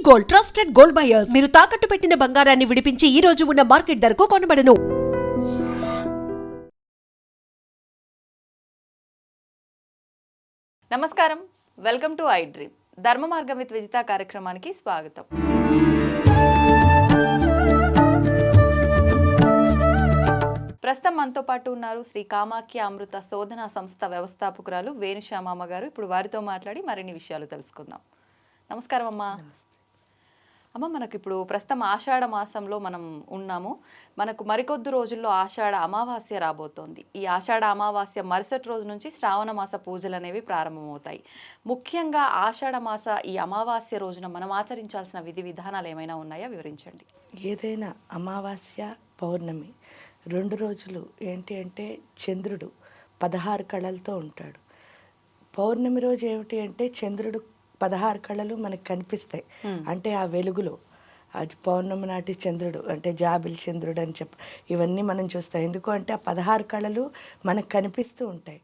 Gold, trusted gold buyers. మీరు తాకట్టు పెట్టిన బంగారాన్ని విడిపించి ఈ రోజు ఉన్న మార్కెట్ ధరకు కొనబడను. నమస్కారం, వెల్కమ్ టు ఐ డ్రీమ్. ధర్మ మార్గం విత్ విజిత కార్యక్రమానికి స్వాగతం. ప్రస్తుతం మనతో పాటు ఉన్నారు శ్రీ కామాఖ్య అమృత శోధన సంస్థ వ్యవస్థాపకురాలు వేణుశ్యామమ్మ గారు. ఇప్పుడు వారితో మాట్లాడి మరిన్ని విషయాలు తెలుసుకుందాం. నమస్కారం అమ్మా. అమ్మ, మనకు ఇప్పుడు ప్రస్తుతం ఆషాఢ మాసంలో మనం ఉన్నాము. మనకు మరికొద్ది రోజుల్లో ఆషాఢ అమావాస్య రాబోతోంది. ఈ ఆషాఢ అమావాస్య మరుసటి రోజు నుంచి శ్రావణ మాస పూజలు అనేవి ప్రారంభమవుతాయి. ముఖ్యంగా ఆషాఢ మాస ఈ అమావాస్య రోజున మనం ఆచరించాల్సిన విధి విధానాలు ఏమైనా ఉన్నాయా, వివరించండి. ఏదైనా అమావాస్య పౌర్ణమి 2 రోజులు ఏంటి అంటే చంద్రుడు 16 కళలతో ఉంటాడు. పౌర్ణమి రోజు ఏమిటి అంటే చంద్రుడు 16 కళలు మనకు కనిపిస్తాయి. అంటే ఆ వెలుగులో అది పౌర్ణమి నాటి చంద్రుడు అంటే జాబిల్ చంద్రుడు అని ఇవన్నీ మనం చూస్తాం. ఎందుకు అంటే ఆ 16 కళలు మనకు కనిపిస్తూ ఉంటాయి.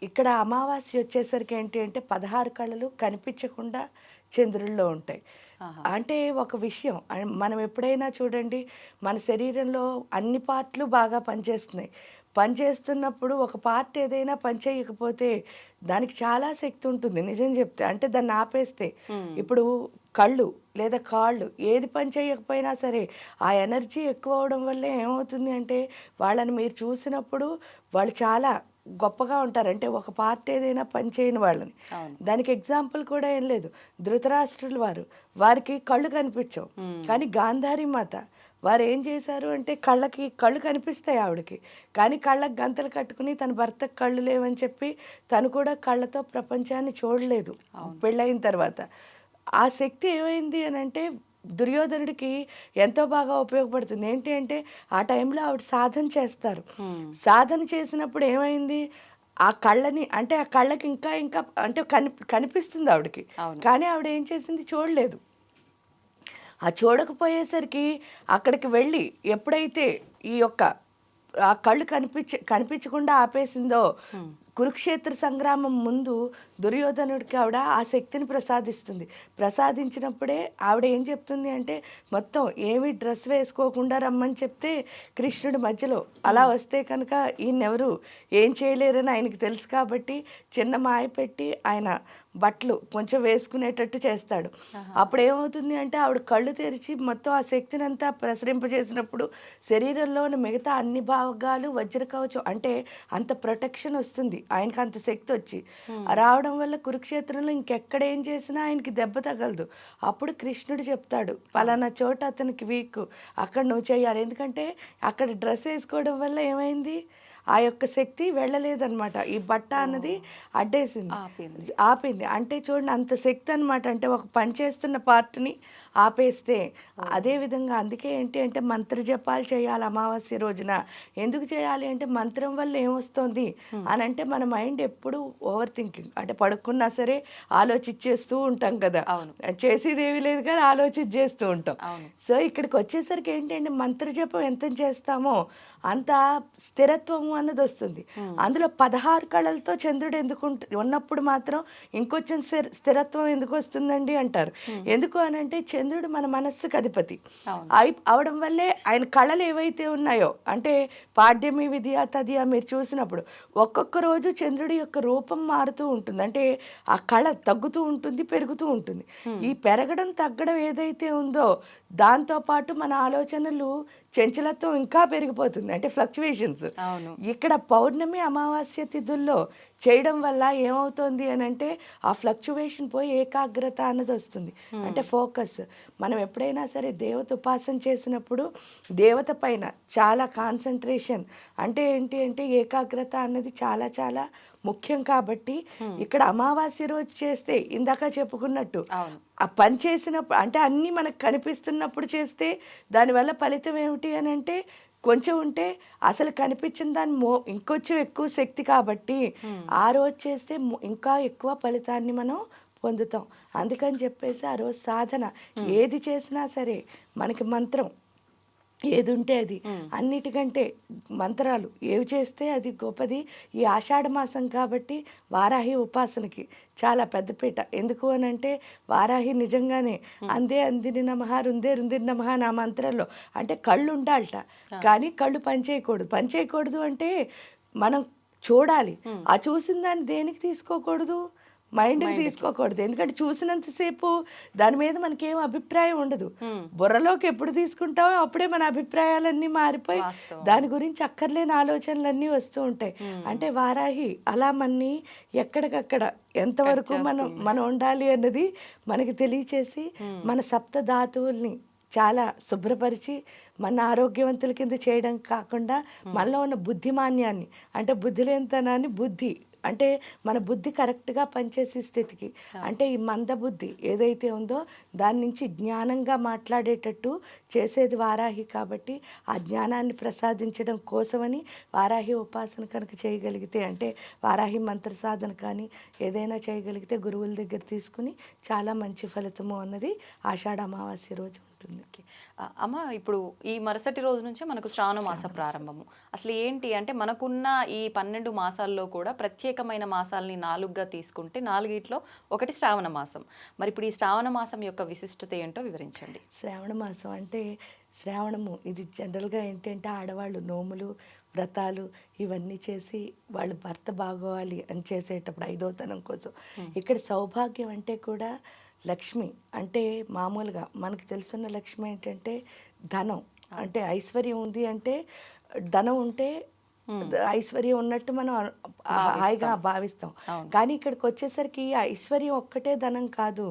ఇక్కడ అమావాస్య వచ్చేసరికి ఏంటి అంటే 16 కళలు కనిపించకుండా చంద్రుల్లో ఉంటాయి. అంటే ఒక విషయం మనం ఎప్పుడైనా చూడండి, మన శరీరంలో అన్ని పార్ట్లు బాగా పనిచేస్తున్నాయి. పనిచేస్తున్నప్పుడు ఒక పార్ట్ ఏదైనా పనిచేయకపోతే దానికి చాలా శక్తి ఉంటుంది. నిజం చెప్తే అంటే దాన్ని ఆపేస్తే ఇప్పుడు కళ్ళు లేదా కాళ్ళు ఏది పని చేయకపోయినా సరే ఆ ఎనర్జీ ఎక్కువ అవడం వల్లే ఏమవుతుంది అంటే వాళ్ళని మీరు చూసినప్పుడు వాళ్ళు చాలా గొప్పగా ఉంటారు. అంటే ఒక పార్ట్ ఏదైనా పని చేయని వాళ్ళని. దానికి ఎగ్జాంపుల్ కూడా ఏం లేదు. ధృతరాష్ట్రులు వారికి కళ్ళు కనిపించవు, కానీ గాంధారి మాత వారు ఏం చేశారు అంటే కళ్ళు కనిపిస్తాయి ఆవిడకి, కానీ కళ్ళకు గంతలు కట్టుకుని తన భర్తకు కళ్ళు లేవని చెప్పి తను కూడా కళ్ళతో ప్రపంచాన్ని చూడలేదు పెళ్ళైన తర్వాత. ఆ శక్తి ఏమైంది అని అంటే దుర్యోధనుడికి ఎంతో బాగా ఉపయోగపడుతుంది. ఏంటి అంటే ఆ టైంలో ఆవిడ సాధన చేస్తారు. సాధన చేసినప్పుడు ఏమైంది, ఆ కళ్ళని అంటే ఆ కళ్ళకి ఇంకా ఇంకా అంటే కనిపిస్తుంది ఆవిడకి, కానీ ఆవిడ ఏం చేసింది చూడలేదు. ఆ చూడకపోయేసరికి అక్కడికి వెళ్ళి ఎప్పుడైతే ఈ యొక్క ఆ కళ్ళు కనిపించకుండా ఆపేసిందో కురుక్షేత్ర సంగ్రామం ముందు దుర్యోధనుడికి ఆవిడ ఆ శక్తిని ప్రసాదిస్తుంది. ప్రసాదించినప్పుడే ఆవిడ ఏం చెప్తుంది అంటే మొత్తం ఏమి డ్రెస్ వేసుకోకుండా రమ్మని చెప్తే కృష్ణుడి మధ్యలో అలా వస్తే కనుక ఈయనెవరు ఏం చేయలేరని ఆయనకి తెలుసు కాబట్టి చిన్న మాయ పెట్టి ఆయన బట్టలు కొంచెం వేసుకునేటట్టు చేస్తాడు. అప్పుడు ఏమవుతుంది అంటే ఆవిడ కళ్ళు తెరిచి మొత్తం ఆ శక్తిని అంతా ప్రసరింపజేసినప్పుడు శరీరంలోని మిగతా అన్ని భాగాలు వజ్రకవచం అంటే అంత ప్రొటెక్షన్ వస్తుంది ఆయనకి. అంత శక్తి వచ్చి రావడం వల్ల కురుక్షేత్రంలో ఇంకెక్కడ ఏం చేసినా ఆయనకి దెబ్బ తగలదు. అప్పుడు కృష్ణుడు చెప్తాడు, పలానా చోట అతనికి వీక్, అక్కడ నువ్వు చేయాలి. ఎందుకంటే అక్కడ డ్రెస్ వేసుకోవడం వల్ల ఏమైంది, ఆ యొక్క శక్తి వెళ్ళలేదన్నమాట. ఈ బట్ట అన్నది అడ్డేసింది, ఆపింది. అంటే చూడండి అంత శక్తి అనమాట. అంటే ఒక పని చేస్తున్న పార్ట్ని ఆపేస్తే అదేవిధంగా అందుకే ఏంటి అంటే మంత్ర జపాలు చేయాలి అమావాస్య రోజున. ఎందుకు చేయాలి అంటే మంత్రం వల్ల ఏమొస్తుంది అని అంటే మన మైండ్ ఎప్పుడు ఓవర్ థింకింగ్, అంటే పడుకున్నా సరే ఆలోచించేస్తూ ఉంటాం కదా, చేసేదేవి లేదు కానీ ఆలోచించేస్తూ ఉంటాం. సో ఇక్కడికి వచ్చేసరికి ఏంటి అంటే మంత్ర జపం ఎంత చేస్తామో అంత స్థిరత్వము అన్నది వస్తుంది. అందులో 16 కళలతో చంద్రుడు ఎందుకు ఉన్నప్పుడు మాత్రం ఇంకొంచెం స్థిరత్వం ఎందుకు వస్తుందండి అంటారు. ఎందుకు అని అంటే చంద్రుడు మన మనస్సుకు అధిపతి అవడం వల్లే ఆయన కళలు ఏవైతే ఉన్నాయో అంటే పాడ్యమి విద్య తదియ మీరు చూసినప్పుడు ఒక్కొక్క రోజు చంద్రుడి యొక్క రూపం మారుతూ ఉంటుంది. అంటే ఆ కళ తగ్గుతూ ఉంటుంది, పెరుగుతూ ఉంటుంది. ఈ పెరగడం తగ్గడం ఏదైతే ఉందో దాంతోపాటు మన ఆలోచనలు చంచలత్వం ఇంకా పెరిగిపోతుంది, అంటే ఫ్లక్చువేషన్స్. ఇక్కడ పౌర్ణమి అమావాస్య తిథుల్లో చేయడం వల్ల ఏమవుతుంది అని అంటే ఆ ఫ్లక్చువేషన్ పోయి ఏకాగ్రత అన్నది వస్తుంది, అంటే ఫోకస్. మనం ఎప్పుడైనా సరే దేవత ఉపాసన చేసినప్పుడు దేవత పైన చాలా కాన్సన్ట్రేషన్ అంటే ఏంటి అంటే ఏకాగ్రత అన్నది చాలా చాలా ముఖ్యం. కాబట్టి ఇక్కడ అమావాస్య రోజు చేస్తే ఇందాక చెప్పుకున్నట్టు ఆ పని చేసినప్పుడు అంటే అన్నీ మనకు కనిపిస్తున్నప్పుడు చేస్తే దానివల్ల ఫలితం ఏమిటి అని అంటే కొంచెం ఉంటే అసలు కనిపించిన దాని ఇంకొంచెం ఎక్కువ శక్తి కాబట్టి ఆ రోజు చేస్తే ఇంకా ఎక్కువ ఫలితాన్ని మనం పొందుతాం. అందుకని చెప్పేసి ఆ రోజు సాధన ఏది చేసినా సరే మనకి మంత్రం ఏది ఉంటే అది అన్నిటికంటే మంత్రాలు ఏవి చేస్తే అది గొప్పది. ఈ ఆషాఢ మాసం కాబట్టి వారాహి ఉపాసనకి చాలా పెద్దపీట. ఎందుకు అని అంటే వారాహి నిజంగానే అందే అందిని నమః రుందే రుందిని నమః నా మంత్రంలో అంటే కళ్ళు ఉండాలట, కానీ కళ్ళు పనిచేయకూడదు అంటే మనం చూడాలి. ఆ చూసిన దాన్ని దేనికి తీసుకోకూడదు, మైండ్కి తీసుకోకూడదు. ఎందుకంటే చూసినంతసేపు దాని మీద మనకేం అభిప్రాయం ఉండదు. బుర్రలోకి ఎప్పుడు తీసుకుంటామో అప్పుడే మన అభిప్రాయాలన్నీ మారిపోయి దాని గురించి అక్కర్లేని ఆలోచనలన్నీ వస్తూ ఉంటాయి. అంటే వారాహి అలా మనని ఎక్కడికక్కడ ఎంతవరకు మనం ఉండాలి అన్నది మనకి తెలియచేసి మన సప్త ధాతువుల్ని చాలా శుభ్రపరిచి మన ఆరోగ్యవంతుల కింద చేయడం కాకుండా మనలో ఉన్న బుద్ధిమాన్యాన్ని అంటే బుద్ధి లేనితనాన్ని బుద్ధి అంటే మన బుద్ధి కరెక్ట్గా పనిచేసే స్థితికి అంటే ఈ మంద బుద్ధి ఏదైతే ఉందో దాని నుంచి జ్ఞానంగా మాట్లాడేటట్టు చేసేది వారాహి. కాబట్టి ఆ జ్ఞానాన్ని ప్రసాదించడం కోసమని వారాహి ఉపాసన కనుక చేయగలిగితే అంటే వారాహి మంత్ర సాధన కానీ ఏదైనా చేయగలిగితే గురువుల దగ్గర తీసుకుని చాలా మంచి ఫలితము అన్నది ఆషాఢ అమావాస్య రోజు ఉంటుంది. అమ్మ ఇప్పుడు ఈ మరుసటి రోజు నుంచే మనకు శ్రావణ మాస ప్రారంభము. అసలు ఏంటి అంటే మనకున్న ఈ 12 మాసాల్లో కూడా ప్రత్యేకమైన మాసాలని 4గా తీసుకుంటే 4గిట్లో ఒకటి శ్రావణ మాసం. మరి ఇప్పుడు ఈ శ్రావణ మాసం యొక్క విశిష్టత ఏంటో వివరించండి. శ్రావణ మాసం అంటే శ్రావణము ఇది జనరల్గా ఏంటంటే ఆడవాళ్ళు నోములు వ్రతాలు ఇవన్నీ చేసి వాళ్ళు భర్త బాగోవాలి అని చేసేటప్పుడు ఐదోతనం కోసం. ఇక్కడ సౌభాగ్యం అంటే కూడా లక్ష్మి అంటే మామూలుగా మనకు తెలుసున్న లక్ష్మి ఏంటంటే ధనం అంటే ఐశ్వర్యం ఉంది అంటే ధనం ఉంటే ఐశ్వర్యం ఉన్నట్టు మనం హాయిగా భావిస్తాం. కానీ ఇక్కడికి వచ్చేసరికి ఐశ్వర్యం ఒక్కటే ధనం కాదు.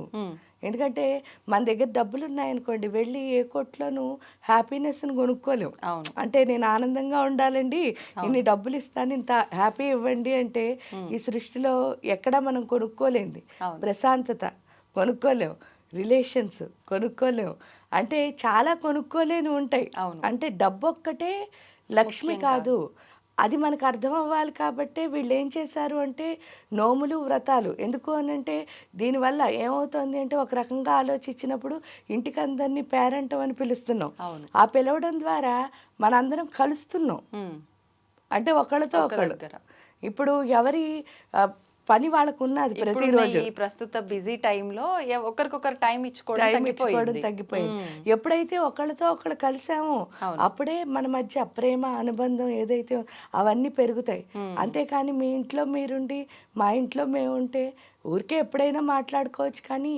ఎందుకంటే మన దగ్గర డబ్బులు ఉన్నాయనుకోండి, వెళ్ళి ఏ కొట్లోనూ హ్యాపీనెస్ని కొనుక్కోలేము. అంటే నేను ఆనందంగా ఉండాలండి, ఇన్ని డబ్బులు ఇస్తాను, ఇంత హ్యాపీ ఇవ్వండి అంటే ఈ సృష్టిలో ఎక్కడ మనం కొనుక్కోలేంది. ప్రశాంతత కొనుక్కోలేము, రిలేషన్స్ కొనుక్కోలేము, అంటే చాలా కొనుక్కోలేని ఉంటాయి. అంటే డబ్బు ఒక్కటే లక్ష్మి కాదు, అది మనకు అర్థం అవ్వాలి. కాబట్టి వీళ్ళు ఏం చేశారు అంటే నోములు వ్రతాలు. ఎందుకు అని అంటే దీనివల్ల ఏమవుతుంది అంటే ఒక రకంగా ఆలోచించినప్పుడు ఇంటికి అందరినీ పేరెంట్ అని పిలుస్తున్నాం. ఆ పిలవడం ద్వారా మనందరం కలుస్తున్నాం. అంటే ఒకళ్ళతో ఒకళ్ళు ఇప్పుడు ఎవరి పని వాళ్ళకు ఉన్నది ప్రతిరోజు. ఈ ప్రస్తుత బిజీ టైంలో ఒకరికొకరు టైం ఇచ్చుకోవడం తగ్గిపోయింది. ఎప్పుడైతే ఒకళ్ళతో ఒకళ్ళు కలిసామో అప్పుడే మన మధ్య ప్రేమ అనుబంధం ఏదైతే అవన్నీ పెరుగుతాయి. అంతేకాని మీ ఇంట్లో మీరుండి మా ఇంట్లో మేము ఉంటే ఊరికే ఎప్పుడైనా మాట్లాడుకోవచ్చు, కానీ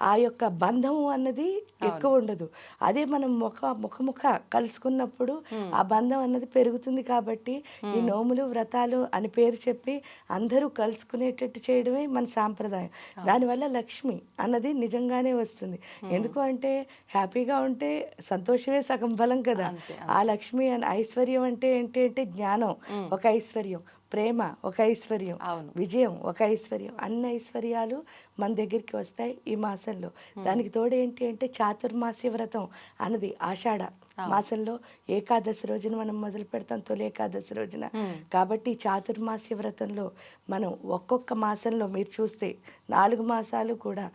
ఆ యొక్క బంధము అన్నది ఎక్కువ ఉండదు. అదే మనం ముఖ కలుసుకున్నప్పుడు ఆ బంధం అన్నది పెరుగుతుంది. కాబట్టి ఈ నోములు వ్రతాలు అని పేరు చెప్పి అందరూ కలుసుకునేటట్టు చేయడమే మన సాంప్రదాయం. దానివల్ల లక్ష్మి అన్నది నిజంగానే వస్తుంది. ఎందుకు అంటే హ్యాపీగా ఉంటే సంతోషమే సగం బలం కదా. ఆ లక్ష్మి ఐశ్వర్యం అంటే ఏంటి అంటే జ్ఞానం ఒక ఐశ్వర్యం, ప్రేమ ఒక ఐశ్వర్యం, విజయం ఒక ఐశ్వర్యం. అన్ని ఐశ్వర్యాలు మన దగ్గరికి వస్తాయి ఈ మాసంలో. దానికి తోడు ఏంటి అంటే చాతుర్మాస్య వ్రతం అన్నది ఆషాఢ మాసంలో ఏకాదశి రోజున మనం మొదలు పెడతాం, తొలి ఏకాదశి రోజున. కాబట్టి చాతుర్మాస్య వ్రతంలో మనం ఒక్కొక్క మాసంలో మీరు చూస్తే 4 మాసాలు కూడా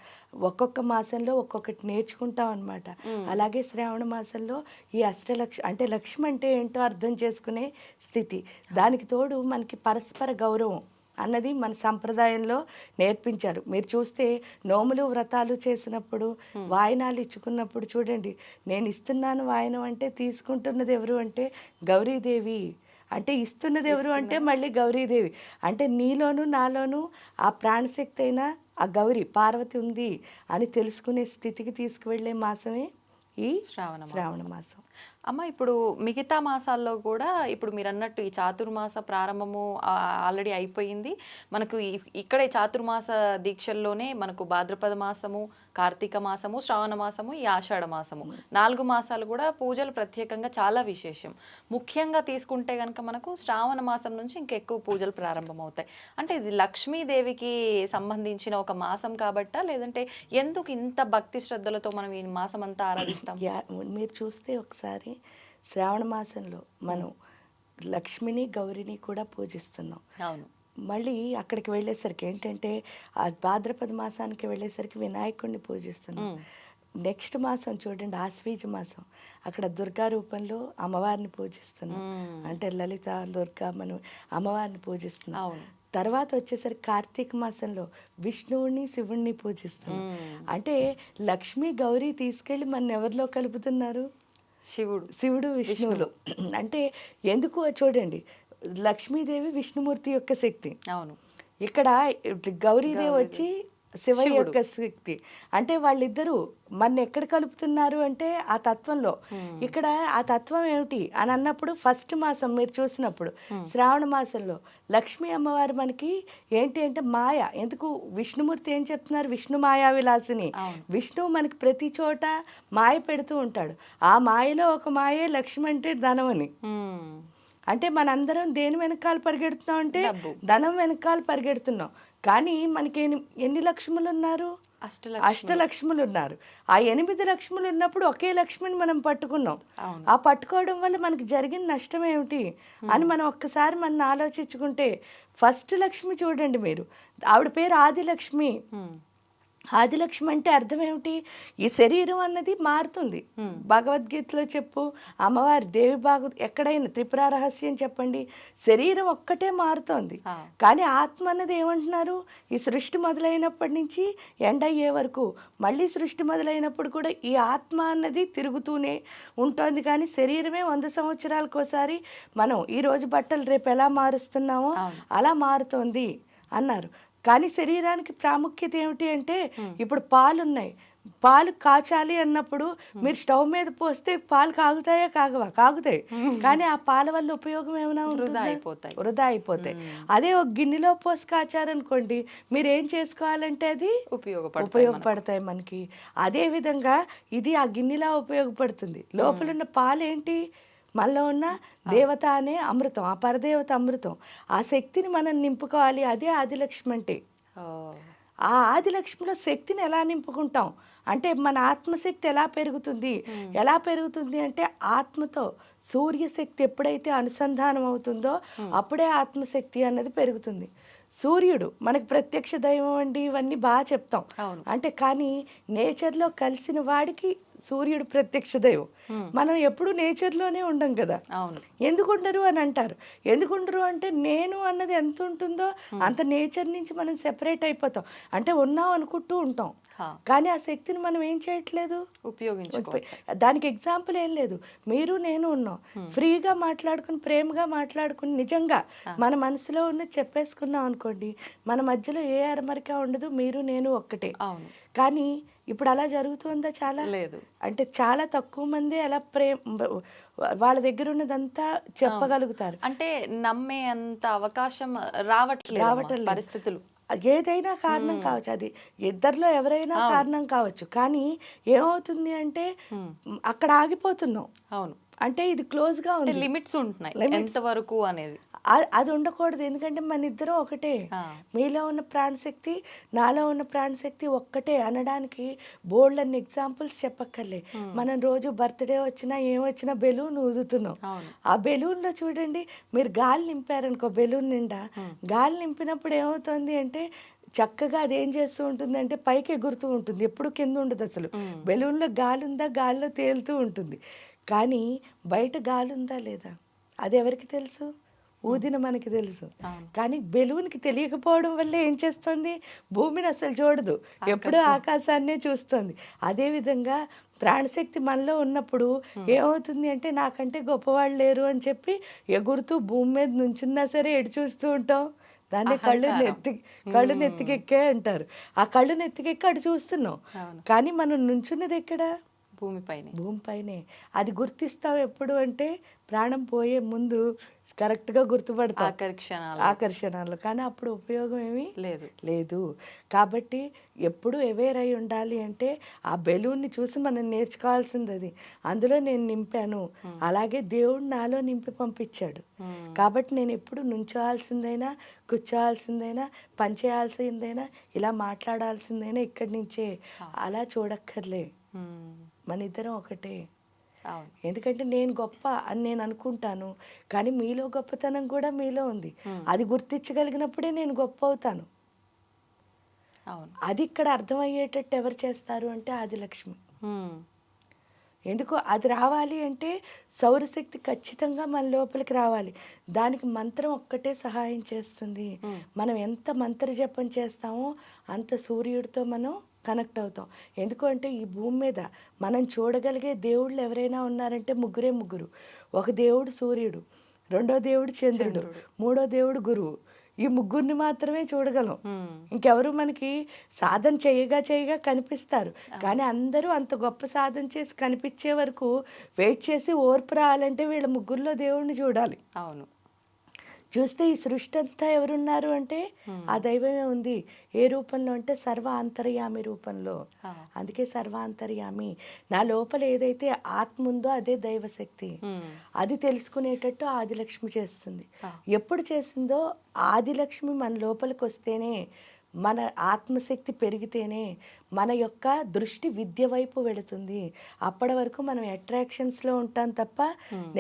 ఒక్కొక్క మాసంలో ఒక్కొక్కటి నేర్చుకుంటాం అనమాట. అలాగే శ్రావణ మాసంలో ఈ అష్టలక్ష్మి అంటే లక్ష్మి అంటే ఏంటో అర్థం చేసుకునే స్థితి. దానికి తోడు మనకి పరస్పర గౌరవం అన్నది మన సంప్రదాయంలో నేర్పించారు. మీరు చూస్తే నోములు వ్రతాలు చేసినప్పుడు వాయనాలు ఇచ్చుకున్నప్పుడు చూడండి, నేను ఇస్తున్నాను వాయనం అంటే తీసుకుంటున్నది ఎవరు అంటే గౌరీదేవి. అంటే ఇస్తున్నది ఎవరు అంటే మళ్ళీ గౌరీదేవి. అంటే నీలోను నాలోను ఆ ప్రాణశక్తి అయినా ఆ గౌరీ పార్వతి ఉంది అని తెలుసుకునే స్థితికి తీసుకువెళ్ళే మాసమే ఈ శ్రావణ మాసం. అమ్మ ఇప్పుడు మిగతా మాసాల్లో కూడా ఇప్పుడు మీరు అన్నట్టు ఈ చాతుర్మాస ప్రారంభము ఆల్రెడీ అయిపోయింది. మనకు ఇక్కడే చాతుర్మాస దీక్షల్లోనే మనకు భాద్రపద మాసము, కార్తీక మాసము, శ్రావణ మాసము, ఈ ఆషాఢ మాసము 4 మాసాలు కూడా పూజలు ప్రత్యేకంగా చాలా విశేషం. ముఖ్యంగా తీసుకుంటే కనుక మనకు శ్రావణ మాసం నుంచి ఇంకెక్కువ పూజలు ప్రారంభమవుతాయి. అంటే ఇది లక్ష్మీదేవికి సంబంధించిన ఒక మాసం కాబట్టా, లేదంటే ఎందుకు ఇంత భక్తి శ్రద్ధలతో మనం ఈ మాసం అంతా ఆరాధిస్తాం? మీరు చూస్తే ఒకసారి శ్రావణ మాసంలో మనం లక్ష్మిని గౌరిని కూడా పూజిస్తున్నాం. అవును. మళ్ళీ అక్కడికి వెళ్ళేసరికి ఏంటంటే ఆ భాద్రపద మాసానికి వెళ్ళేసరికి వినాయకుడిని పూజిస్తున్నాం. నెక్స్ట్ మాసం చూడండి, ఆశ్వీజ మాసం, అక్కడ దుర్గా రూపంలో అమ్మవారిని పూజిస్తున్నాం. అంటే లలిత దుర్గా మనం అమ్మవారిని పూజిస్తున్నాం. అవును. తర్వాత వచ్చేసరికి కార్తీక మాసంలో విష్ణువుని శివుణ్ణి పూజిస్తున్నాం. అంటే లక్ష్మి గౌరీ తీసుకెళ్ళి మన ఎవరిలో కలుపుతున్నారు? శివుడు విష్ణువులు. అంటే ఎందుకు చూడండి, లక్ష్మీదేవి విష్ణుమూర్తి యొక్క శక్తి. అవును. ఇక్కడ గౌరీదేవి వచ్చి శివయ్య యొక్క శక్తి. అంటే వాళ్ళిద్దరూ మన ఎక్కడ కలుపుతున్నారు అంటే ఆ తత్వంలో. ఇక్కడ ఆ తత్వం ఏమిటి అని అన్నప్పుడు ఫస్ట్ మాసం మీరు చూసినప్పుడు శ్రావణ మాసంలో లక్ష్మీ అమ్మవారు మనకి ఏంటి అంటే మాయ. ఎందుకు విష్ణుమూర్తి ఏం చెప్తున్నారు? విష్ణు మాయా విలాసిని. విష్ణువు మనకి ప్రతి చోట మాయ పెడుతూ ఉంటాడు. ఆ మాయలో ఒక మాయే లక్ష్మి అంటే ధనం అని. అంటే మనందరం దేని వెనకాల పరిగెడుతున్నాం అంటే ధనం వెనకాల పరిగెడుతున్నాం. కానీ మనకి ఎన్ని లక్ష్ములు ఉన్నారు? అష్టలక్ష్ములు ఉన్నారు. ఆ 8 లక్ష్ములు ఉన్నప్పుడు ఒకే లక్ష్మిని మనం పట్టుకున్నాం. ఆ పట్టుకోవడం వల్ల మనకి జరిగిన నష్టం ఏమిటి అని మనం ఒక్కసారి మనం ఆలోచించుకుంటే, ఫస్ట్ లక్ష్మి చూడండి మీరు, ఆవిడ పేరు ఆదిలక్ష్మి. ఆదిలక్ష్మి అంటే అర్థం ఏమిటి? ఈ శరీరం అన్నది మారుతుంది. భగవద్గీతలో చెప్పు, అమ్మవారి దేవి ఎక్కడైనా త్రిపుర రహస్యం చెప్పండి, శరీరం ఒక్కటే మారుతోంది. కానీ ఆత్మ అన్నది ఏమంటున్నారు? ఈ సృష్టి మొదలైనప్పటి నుంచి ఎండ్ అయ్యే వరకు, మళ్ళీ సృష్టి మొదలైనప్పుడు కూడా ఈ ఆత్మ అన్నది తిరుగుతూనే ఉంటుంది. కానీ శరీరమే 100 సంవత్సరాలకోసారి మనం ఈరోజు బట్టలు రేపు ఎలా మారుస్తున్నామో అలా మారుతోంది అన్నారు. కానీ శరీరానికి ప్రాముఖ్యత ఏమిటి అంటే, ఇప్పుడు పాలు ఉన్నాయి, పాలు కాచాలి అన్నప్పుడు మీరు స్టవ్ మీద పోస్తే పాలు కాగుతాయా? కాగుతాయి. కానీ ఆ పాల వల్ల ఉపయోగం ఏమైనా వృధా అయిపోతాయి. అదే ఒక గిన్నెలో పోసి కాచారనుకోండి, మీరు ఏం చేసుకోవాలంటే అది ఉపయోగపడతాయి మనకి. అదే విధంగా ఇది ఆ గిన్నెలా ఉపయోగపడుతుంది. లోపల ఉన్న పాలు ఏంటి? మనలో ఉన్న దేవత అనే అమృతం, ఆ పరదేవత అమృతం. ఆ శక్తిని మనం నింపుకోవాలి. అదే ఆదిలక్ష్మి అంటే. ఆ ఆదిలక్ష్మిలో శక్తిని ఎలా నింపుకుంటాం అంటే, మన ఆత్మశక్తి ఎలా పెరుగుతుంది అంటే, ఆత్మతో సూర్యశక్తి ఎప్పుడైతే అనుసంధానం అవుతుందో అప్పుడే ఆత్మశక్తి అన్నది పెరుగుతుంది. సూర్యుడు మనకి ప్రత్యక్ష దైవం అండి, ఇవన్నీ బాగా చెప్తాం. అంటే కానీ నేచర్లో కలిసిన వాడికి సూర్యుడు ప్రత్యక్ష దైవం. మనం ఎప్పుడు నేచర్లోనే ఉండం కదా. ఎందుకుండరు అని అంటారు. ఎందుకుండరు అంటే, నేను అన్నది ఎంత ఉంటుందో అంత నేచర్ నుంచి మనం సెపరేట్ అయిపోతాం. అంటే ఉన్నాం అనుకుంటూ ఉంటాం, కానీ ఆ శక్తిని మనం ఏం చేయట్లేదు, దానికి ఎగ్జాంపుల్ ఏం లేదు. మీరు నేను ఉన్నాం, ఫ్రీగా మాట్లాడుకుని ప్రేమగా మాట్లాడుకుని నిజంగా మన మనసులో ఉన్నది చెప్పేసుకున్నాం అనుకోండి, మన మధ్యలో ఏ అరమరిక ఉండదు, మీరు నేను ఒక్కటే. కానీ ఇప్పుడు అలా జరుగుతుందా? చాలా లేదు. అంటే చాలా తక్కువ మంది అలా వాళ్ళ దగ్గర ఉన్నదంతా చెప్పగలుగుతారు. అంటే నమ్మే అంత అవకాశం రావట్లేదు పరిస్థితులు. ఏదైనా కారణం కావచ్చు, అది ఇద్దరిలో ఎవరైనా కారణం కావచ్చు. కానీ ఏమవుతుంది అంటే అక్కడ ఆగిపోతున్నాం. అంటే ఇది క్లోజ్ గా ఉంది, లిమిట్స్ ఉంటున్నాయి ఎంత వరకు అనేది. అది ఉండకూడదు. ఎందుకంటే మన ఇద్దరం ఒకటే. మీలో ఉన్న ప్రాణశక్తి నాలో ఉన్న ప్రాణశక్తి ఒక్కటే అనడానికి బోల్డ్ అన్ని ఎగ్జాంపుల్స్ చెప్పక్కర్లే. మనం రోజు బర్త్డే వచ్చినా ఏమొచ్చినా బెలూన్ ఊదుతున్నాం. ఆ బెలూన్లో చూడండి, మీరు గాలి నింపారనుకో, బెలూన్ నిండా గాలి నింపినప్పుడు ఏమవుతుంది అంటే, చక్కగా అది ఏం చేస్తూ ఉంటుంది అంటే పైకి ఎగురుతూ ఉంటుంది, ఎప్పుడు కింద ఉండదు. అసలు బెలూన్లో గాలి ఉందా, గాలిలో తేలుతూ ఉంటుంది. కానీ బయట గాలి ఉందా లేదా అది ఎవరికి తెలుసు? ఊదిన మనకి తెలుసు. కానీ బెలూన్కి తెలియకపోవడం వల్ల ఏం చేస్తుంది? భూమిని అసలు చూడదు, ఎప్పుడూ ఆకాశాన్నే చూస్తుంది. అదేవిధంగా ప్రాణశక్తి మనలో ఉన్నప్పుడు ఏమవుతుంది అంటే, నాకంటే గొప్పవాళ్ళు లేరు అని చెప్పి ఎగురుతూ భూమి మీద నుంచున్నా సరే ఎటు చూస్తూ ఉంటాం. దాన్ని కళ్ళు నెత్తికెక్కే అంటారు. ఆ కళ్ళు నెత్తికెక్కి అటు చూస్తున్నాం. కానీ మనం నుంచున్నది ఎక్కడ? భూమిపైనే. అది గుర్తిస్తాం ఎప్పుడు అంటే, ప్రాణం పోయే ముందు కరెక్ట్గా గుర్తుపడతాం ఆకర్షణలు. కానీ అప్పుడు ఉపయోగం ఏమీ లేదు. కాబట్టి ఎప్పుడు అవేర్ అయి ఉండాలి. అంటే ఆ బెలూన్ని చూసి మనం నేర్చుకోవాల్సింది అది. అందులో నేను నింపాను, అలాగే దేవుడు నాలో నింపి పంపించాడు. కాబట్టి నేను ఎప్పుడు నుంచోవాల్సిందైనా, కూర్చోవాల్సిందైనా, పనిచేయాల్సిందైనా, ఇలా మాట్లాడాల్సిందైనా ఇక్కడి నుంచే. అలా చూడక్కర్లే, మన ఇద్దరం ఒకటే. ఎందుకంటే నేను గొప్ప అని నేను అనుకుంటాను, కానీ మీలో గొప్పతనం కూడా మీలో ఉంది. అది గుర్తించగలిగినప్పుడే నేను గొప్ప అవుతాను. అది ఇక్కడ అర్థమయ్యేటట్టు ఎవరు చేస్తారు అంటే ఆదిలక్ష్మి. ఎందుకు అది రావాలి అంటే సౌరశక్తి ఖచ్చితంగా మన లోపలికి రావాలి. దానికి మంత్రం ఒక్కటే సహాయం చేస్తుంది. మనం ఎంత మంత్ర జపం చేస్తామో అంత సూర్యుడితో మనం కనెక్ట్ అవుతాం. ఎందుకంటే ఈ భూమి మీద మనం చూడగలిగే దేవుళ్ళు ఎవరైనా ఉన్నారంటే ముగ్గురు. ఒక దేవుడు సూర్యుడు, రెండో దేవుడు చంద్రుడు, మూడో దేవుడు గురువు. ఈ ముగ్గురిని మాత్రమే చూడగలం. ఇంకెవరు మనకి సాధన చేయగా కనిపిస్తారు. కానీ అందరూ అంత గొప్ప సాధన చేసి కనిపించే వరకు వెయిట్ చేసి ఓర్పు రావాలంటే వీళ్ళ ముగ్గురులో దేవుడిని చూడాలి. అవును. చూస్తే ఈ సృష్టి అంతా ఎవరున్నారు అంటే ఆ దైవమే ఉంది. ఏ రూపంలో అంటే సర్వాంతర్యామి రూపంలో. అందుకే సర్వాంతర్యామి. నా లోపల ఏదైతే ఆత్మ ఉందో అదే దైవశక్తి. అది తెలుసుకునేటట్టు ఆదిలక్ష్మి చేస్తుంది. ఎప్పుడు చేసిందో ఆదిలక్ష్మి మన లోపలికి వస్తేనే, మన ఆత్మశక్తి పెరిగితేనే మన యొక్క దృష్టి విద్య వైపు వెళుతుంది. అప్పటి వరకు మనం అట్రాక్షన్స్లో ఉంటాం తప్ప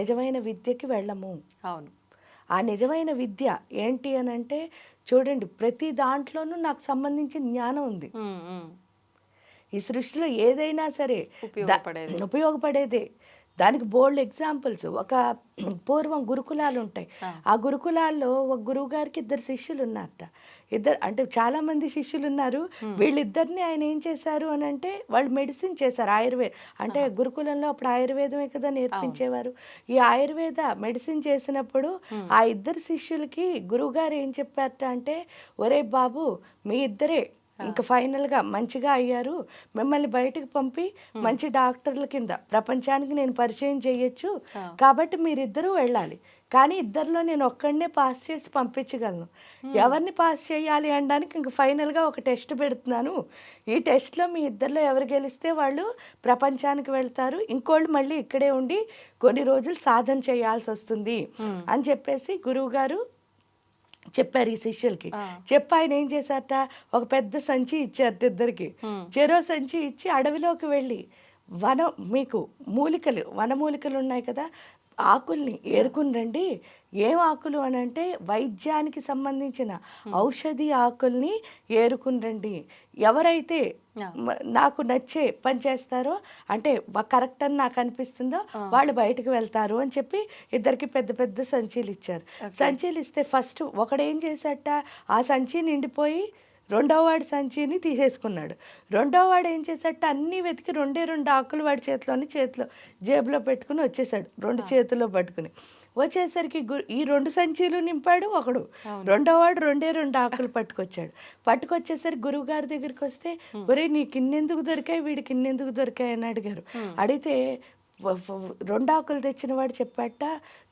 నిజమైన విద్యకి వెళ్ళము. అవును. ఆ నిజమైన విద్య ఏంటి అని అంటే చూడండి, ప్రతి దాంట్లోనూ నాకు సంబంధించిన జ్ఞానం ఉంది. ఈ సృష్టిలో ఏదైనా సరే ఉపయోగపడేదే. దానికి బోల్డ్ ఎగ్జాంపుల్స్. ఒక పూర్వం గురుకులాలు ఉంటాయి. ఆ గురుకులాల్లో ఒక గురువు గారికి 2 శిష్యులు ఉన్నారట. అంటే చాలా మంది శిష్యులు ఉన్నారు. వీళ్ళిద్దరిని ఆయన ఏం చేశారు అని అంటే వాళ్ళు మెడిసిన్ చేశారు. అంటే గురుకులంలో అప్పుడు ఆయుర్వేదమే కదా నేర్పించేవారు. ఈ ఆయుర్వేద మెడిసిన్ చేసినప్పుడు ఆ 2 శిష్యులకి గురువుగారు ఏం చెప్పారట అంటే, ఒరే బాబు, మీ ఇద్దరే ఇంకా ఫైనల్గా మంచిగా అయ్యారు, మిమ్మల్ని బయటకు పంపి మంచి డాక్టర్ల కింద ప్రపంచానికి నేను పరిచయం చేయొచ్చు, కాబట్టి మీరిద్దరూ వెళ్ళాలి. కానీ ఇద్దరిలో నేను ఒక్కడనే పాస్ చేసి పంపించగలను. ఎవరిని పాస్ చేయాలి అనడానికి ఇంక ఫైనల్గా ఒక టెస్ట్ పెడుతున్నాను. ఈ టెస్ట్లో మీ ఇద్దరిలో ఎవరు గెలిస్తే వాళ్ళు ప్రపంచానికి వెళ్తారు, ఇంకోళ్ళు మళ్ళీ ఇక్కడే ఉండి కొన్ని రోజులు సాధన చేయాల్సి వస్తుంది అని చెప్పేసి గురువుగారు చెప్పారు ఈ శిష్యులకి. చెప్పి ఆయన ఏం చేశారట, ఒక పెద్ద సంచి ఇచ్చారు ఇద్దరికి. చెరో సంచి ఇచ్చి అడవిలోకి వెళ్ళి మీకు వనమూలికలు ఉన్నాయి కదా, ఆకుల్ని ఏరుకుని రండి. ఏం ఆకులు అని అంటే వైద్యానికి సంబంధించిన ఔషధి ఆకుల్ని ఏరుకుని రండి. ఎవరైతే నాకు నచ్చే పని చేస్తారో, అంటే కరెక్ట్ అని నాకు అనిపిస్తుందో వాళ్ళు బయటకు వెళ్తారు అని చెప్పి ఇద్దరికి పెద్ద పెద్ద సంచీలు ఇచ్చారు. సంచీలు ఇస్తే ఫస్ట్ ఒకడేం చేశాట, ఆ సంచి నిండిపోయి రెండో వాడి సంచిని తీసేసుకున్నాడు. రెండో వాడు ఏం చేశాట, అన్నీ వెతికి 2 ఆకులు వాడి చేతిలో జేబులో పెట్టుకుని వచ్చేసాడు, 2 చేతుల్లో పట్టుకుని. వచ్చేసరికి ఈ 2 సంచీలు నింపాడు ఒకడు. రెండో వాడు 2 ఆకులు పట్టుకొచ్చేసరికి గురువుగారి దగ్గరికి వస్తే, ఒరే నీకు ఇన్నెందుకు దొరికాయి, వీడికి ఇన్నెందుకు దొరికాయి అని అడిగారు. అడిగితే 2 ఆకులు తెచ్చిన వాడు చెప్పాట,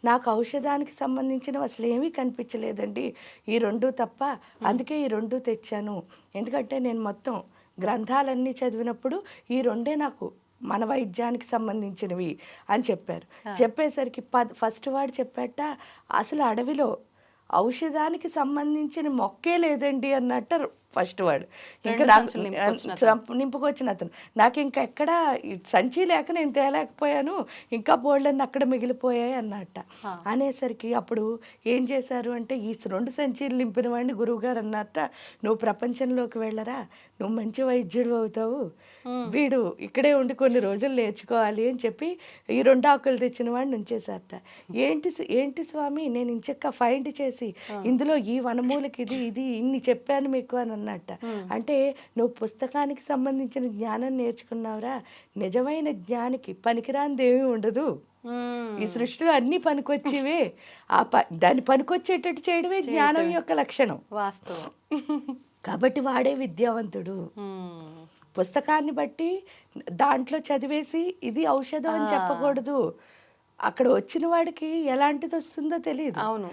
నాకు ఔషధానికి సంబంధించినవి అసలు ఏమీ కనిపించలేదండి, ఈ 2 తప్ప, అందుకే ఈ 2 తెచ్చాను. ఎందుకంటే నేను మొత్తం గ్రంథాలన్నీ చదివినప్పుడు ఈ 2 నాకు మన వైద్యానికి సంబంధించినవి అని చెప్పారు. చెప్పేసరికి ఫస్ట్ వాడు చెప్పాట, అసలు అడవిలో ఔషధానికి సంబంధించిన మొక్కే లేదండి అన్నట్టు ఫస్ట్ వాడు. ఇంకా నాకు నింపుకొచ్చిన అతను, నాకు ఇంకా ఎక్కడ సంచి లేక నేను తేలేకపోయాను, ఇంకా బోల్డన్ని అక్కడ మిగిలిపోయాయి అన్నట్ట. అనేసరికి అప్పుడు ఏం చేశారు అంటే, ఈ 2 సంచీలు నింపిన వాడిని గురువుగారు అన్నట్ట, నువ్వు ప్రపంచంలోకి వెళ్ళరా, నువ్వు మంచి వైద్యుడు అవుతావు, వీడు ఇక్కడే ఉండి కొన్ని రోజులు నేర్చుకోవాలి అని చెప్పి ఈ 2 ఆకులు తెచ్చిన వాడిని ఉంచేశారట. ఏంటి స్వామి, నేను ఇంచక్క ఫైండ్ చేసి ఇందులో ఈ వనమూలకి ఇది ఇన్ని చెప్పాను మీకు అని అన్నట్ట. అంటే నువ్వు పుస్తకానికి సంబంధించిన జ్ఞానం నేర్చుకున్నావురా, నిజమైన జ్ఞానికి పనికిరానిదేమీ ఉండదు. ఈ సృష్టిలో అన్ని పనికొచ్చేవే, దాన్ని పనికొచ్చేటట్టు చేయడమే జ్ఞానం యొక్క లక్షణం. వాస్తవం. కాబట్టి వాడే విద్యావంతుడు. పుస్తకాన్ని బట్టి దాంట్లో చదివేసి ఇది ఔషధం అని చెప్పకూడదు. అక్కడ వచ్చిన వాడికి ఎలాంటిది వస్తుందో తెలియదు. అవును,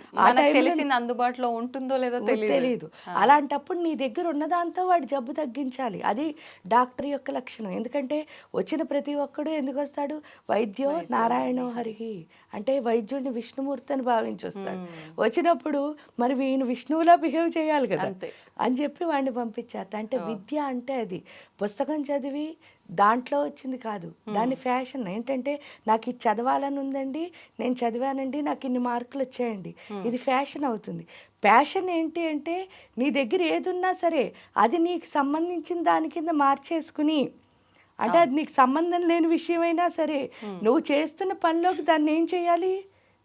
తెలిసింది అందుబాటులో ఉంటుందో లేదో తెలియదు. అలాంటప్పుడు నీ దగ్గర ఉన్నదాంతో వాడు జబ్బు తగ్గించాలి. అది డాక్టర్ యొక్క లక్షణం. ఎందుకంటే వచ్చిన ప్రతి ఒక్కడు ఎందుకు వస్తాడు, వైద్యో నారాయణో హరిహి అంటే వైద్యుడిని విష్ణుమూర్తి అని భావించి వస్తాడు. వచ్చినప్పుడు మరి వీని విష్ణువులా బిహేవ్ చేయాలి కదా అని చెప్పి వాడిని పంపించారు. అంటే విద్య అంటే అది పుస్తకం చదివి దాంట్లో వచ్చింది కాదు, దాని ఫ్యాషన్ ఏంటంటే, నాకు ఇది చదవాలని ఉందండి, నేను చదివానండి, నాకు ఇన్ని మార్కులు వచ్చాయండి, ఇది ఫ్యాషన్ అవుతుంది. ప్యాషన్ ఏంటి అంటే, నీ దగ్గర ఏది ఉన్నా సరే అది నీకు సంబంధించిన దాని కింద మార్చేసుకుని అంటే అది నీకు సంబంధం లేని విషయమైనా సరే నువ్వు చేస్తున్న పనిలోకి దాన్ని ఏం చేయాలి,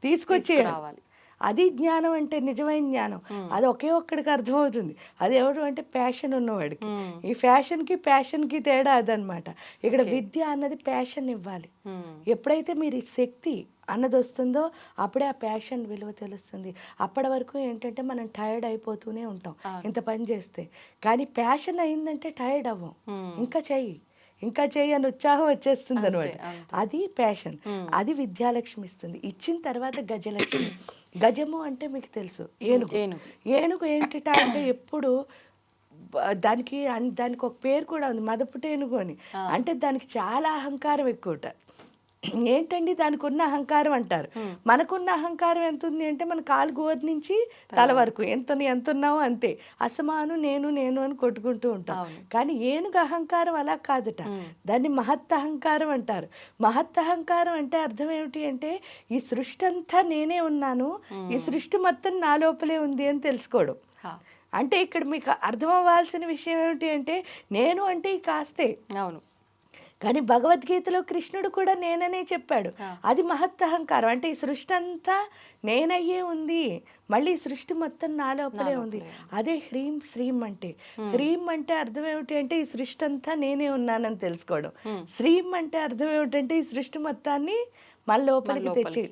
తీసుకొచ్చేయాలి. రావాలి. అది జ్ఞానం అంటే, నిజమైన జ్ఞానం. అది ఒకే ఒక్కడికి అర్థమవుతుంది. అది ఎవరు అంటే ప్యాషన్ ఉన్నవాడికి. ఈ ప్యాషన్కి తేడా అదనమాట. ఇక్కడ విద్య అన్నది ప్యాషన్ ఇవ్వాలి. ఎప్పుడైతే మీరు ఈ శక్తి అన్నది వస్తుందో అప్పుడే ఆ ప్యాషన్ విలువ తెలుస్తుంది. అప్పటి వరకు ఏంటంటే మనం టైర్డ్ అయిపోతూనే ఉంటాం ఇంత పని చేస్తే. కానీ ప్యాషన్ అయిందంటే టైర్డ్ అవ్వం, ఇంకా చెయ్యి అని ఉత్సాహం వచ్చేస్తుంది అనమాట. అది ప్యాషన్. అది విద్యాలక్ష్మి ఇస్తుంది. ఇచ్చిన తర్వాత గజలక్ష్మి. గజము అంటే మీకు తెలుసు, ఏనుగు ఏంటిట అంటే ఎప్పుడు దానికి ఒక పేరు కూడా ఉంది, మదపుటేనుగు అని. అంటే దానికి చాలా అహంకారం ఎక్కువట. ఏంటండి దానికి ఉన్న అహంకారం అంటారు. మనకున్న అహంకారం ఎంత ఉంది అంటే మన కాలు గోరు నుంచి తల వరకు ఎంత ఉన్నామో అంతే. అసమాను నేను అని కొట్టుకుంటూ ఉంటాం. కానీ ఏనుగు అహంకారం అలా కాదట. దాన్ని మహత్ అహంకారం అంటారు. మహత్ అహంకారం అంటే అర్థం ఏమిటి అంటే ఈ సృష్టి అంతా నేనే ఉన్నాను, ఈ సృష్టి మొత్తం నా లోపలే ఉంది అని తెలుసుకోవడం. అంటే ఇక్కడ మీకు అర్థం అవ్వాల్సిన విషయం ఏమిటి అంటే నేను అంటే ఈ కాస్తే. అవును. కానీ భగవద్గీతలో కృష్ణుడు కూడా నేననే చెప్పాడు. అది మహత్ అహంకారం. అంటే ఈ సృష్టి అంతా నేనయ్యే ఉంది, మళ్ళీ ఈ సృష్టి మొత్తం నా లోపలే ఉంది. అదే హ్రీం శ్రీం అంటే. హ్రీం అంటే అర్థం ఏమిటి అంటే ఈ సృష్టి అంతా నేనే ఉన్నానని తెలుసుకోవడం. శ్రీం అంటే అర్థం ఏమిటంటే ఈ సృష్టి మొత్తాన్ని మన లోపలికి తెచ్చి.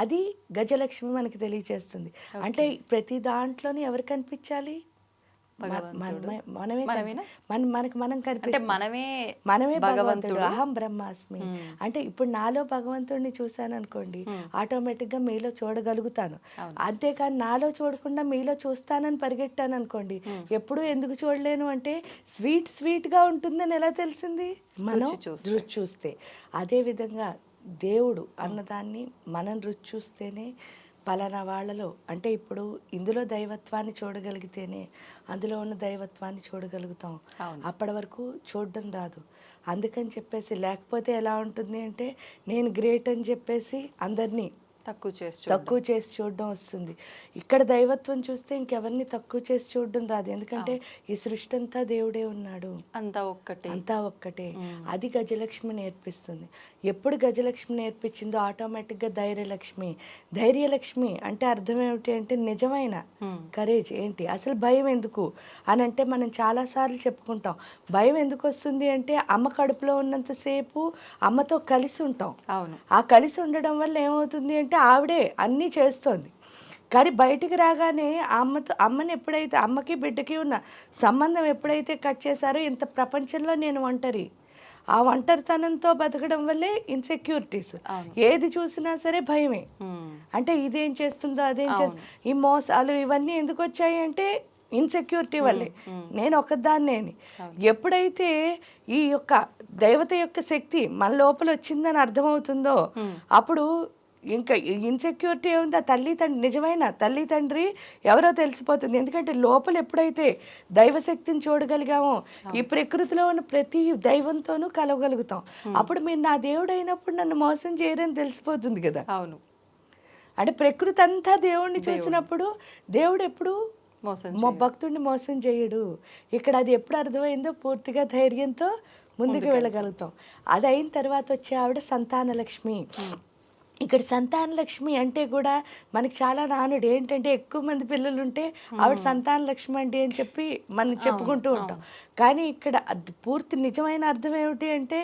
అది గజలక్ష్మి మనకి తెలియచేస్తుంది. అంటే ప్రతి దాంట్లోనే ఎవరు కనిపించాలి, మనమే భగవంతుడు. అహం బ్రహ్మాస్మి అంటే ఇప్పుడు నాలో భగవంతుడిని చూశాను అనుకోండి, ఆటోమేటిక్ గా మీలో చూడగలుగుతాను. అంతేకాని నాలో చూడకుండా మీలో చూస్తానని పరిగెట్టాను అనుకోండి, ఎప్పుడు ఎందుకు చూడలేను అంటే స్వీట్ గా ఉంటుందని ఎలా తెలిసింది, మనం రుచి చూస్తే. అదే విధంగా దేవుడు అన్నదాన్ని మనం రుచి చూస్తేనే పలానా వాళ్ళలో అంటే ఇప్పుడు ఇందులో దైవత్వాన్ని చూడగలిగితేనే అందులో ఉన్న దైవత్వాన్ని చూడగలుగుతాం. అప్పటి వరకు చూడడం రాదు. అందుకని చెప్పేసి లేకపోతే ఎలా ఉంటుంది అంటే నేను గ్రేట్ అని చెప్పేసి అందరినీ తక్కువ చేసి చూడడం వస్తుంది. ఇక్కడ దైవత్వం చూస్తే ఇంకెవరిని తక్కువ చేసి చూడడం రాదు. ఎందుకంటే ఈ సృష్టి అంతా దేవుడే ఉన్నాడు, అంతా ఒక్కటే. అది గజలక్ష్మి నేర్పిస్తుంది. ఎప్పుడు గజలక్ష్మి నేర్పించిందో ఆటోమేటిక్గా ధైర్యలక్ష్మి అంటే అర్థం ఏమిటి అంటే నిజమైన కరేజ్ ఏంటి, అసలు భయం ఎందుకు అని అంటే మనం చాలాసార్లు చెప్పుకుంటాం. భయం ఎందుకు వస్తుంది అంటే అమ్మ కడుపులో ఉన్నంతసేపు అమ్మతో కలిసి ఉంటాం. ఆ కలిసి ఉండడం వల్ల ఏమవుతుంది అంటే ఆవిడే అన్నీ చేస్తోంది. కానీ బయటికి రాగానే అమ్మని ఎప్పుడైతే అమ్మకి బిడ్డకి ఉన్న సంబంధం ఎప్పుడైతే కట్ చేశారో ఇంత ప్రపంచంలో నేను ఒంటరి, ఆ ఒంటరితనంతో బతకడం వల్లే ఇన్సెక్యూరిటీస్. ఏది చూసినా సరే భయమే. అంటే ఇదేం చేస్తుందో అదేం చేస్తుందో, ఈ మోసాలు ఇవన్నీ ఎందుకు వచ్చాయి అంటే ఇన్సెక్యూరిటీ వల్లే. నేను ఒకదాన్నే. ఎప్పుడైతే ఈ యొక్క దేవత యొక్క శక్తి మన లోపల వచ్చిందని అర్థమవుతుందో అప్పుడు ఇంకా ఇన్సెక్యూరిటీ ఏముంది, ఆ నిజమైన తల్లి తండ్రి ఎవరో తెలిసిపోతుంది. ఎందుకంటే లోపల ఎప్పుడైతే దైవశక్తిని చూడగలిగామో ఈ ప్రకృతిలో ఉన్న ప్రతి దైవంతోనూ కలవగలుగుతాం. అప్పుడు మీరు నా దేవుడు అయినప్పుడు నన్ను మోసం చేయరని తెలిసిపోతుంది కదా. అవును. అంటే ప్రకృతి అంతా దేవుడిని చూసినప్పుడు దేవుడు ఎప్పుడు భక్తుడిని మోసం చేయడు. ఇక్కడ అది ఎప్పుడు అర్థమైందో పూర్తిగా ధైర్యంతో ముందుకు వెళ్ళగలుగుతాం. అది అయిన తర్వాత వచ్చే ఆవిడ సంతానలక్ష్మి. ఇక్కడ సంతానలక్ష్మి అంటే కూడా మనకి చాలా నానుడు ఏంటంటే ఎక్కువ మంది పిల్లలు ఉంటే ఆవిడ సంతానలక్ష్మి అండి అని చెప్పి మనం చెప్పుకుంటూ ఉంటాం. కానీ ఇక్కడ పూర్తి నిజమైన అర్థం ఏమిటి అంటే